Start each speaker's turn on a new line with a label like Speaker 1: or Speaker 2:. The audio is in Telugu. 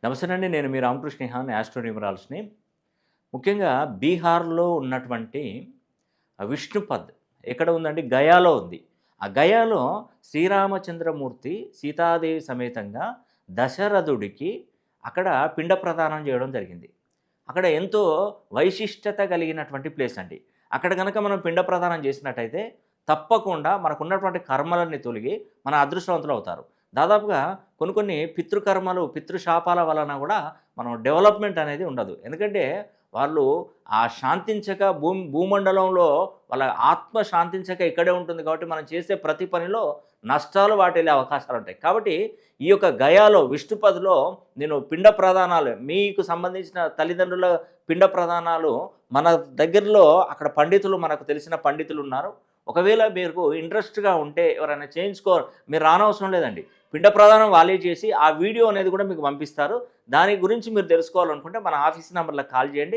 Speaker 1: నమస్తేనండి. నేను మీ రామకృష్ణ నిహాన్ యాస్ట్రోన్యూమరాలజిస్ట్‌ని. ముఖ్యంగా బీహార్‌లో ఉన్నటువంటి విష్ణుపద్ ఎక్కడ ఉందండి? గయాలో ఉంది. ఆ గయాలో శ్రీరామచంద్రమూర్తి సీతాదేవి సమేతంగా దశరథుడికి అక్కడ పిండ ప్రదానం చేయడం జరిగింది. అక్కడ ఎంతో వైశిష్టత కలిగినటువంటి ప్లేస్ అండి. అక్కడ గనక మనం పిండ ప్రదానం చేసినట్టయితే తప్పకుండా మనకున్నటువంటి కర్మలన్నీ తొలగి మన అదృష్టవంతులవుతారు. దాదాపుగా కొన్ని పితృకర్మలు, పితృశాపాల వలన గూడా మనం డెవలప్‌మెంట్ అనేది ఉండదు. ఎందుకంటే వాళ్ళు శాంతించక భూమండలంలో వాళ్ళ ఆత్మ శాంతించక ఇక్కడే ఉంటుంది కాబట్టి మనం చేసే ప్రతి పనిలో నష్టాలు వాటిల్లే అవకాశాలుంటాయి. కాబట్టి ఈ యొక్క గయాలో విష్ణుపద్‌లో నేను పిండ ప్రదానాలు మీకు సంబంధించిన తల్లిదండ్రుల పిండ ప్రదానాలు మన దగ్గరలో అక్కడ పండితులు మనకు తెలిసిన పండితులున్నారు. ఒకవేళ మీకు ఇంట్రెస్ట్‌గా ఉంటే ఎవరైనా మీరు రానవసరం లేదండి. పిండ ప్రదానం వాళ్ళే చేసి ఆ వీడియో అనేది కూడా మీకు పంపిస్తారు. దాని గురించి మీరు తెలుసుకోవాలనుకుంటే మన ఆఫీస్ నంబర్‌లకు కాల్ చేయండి.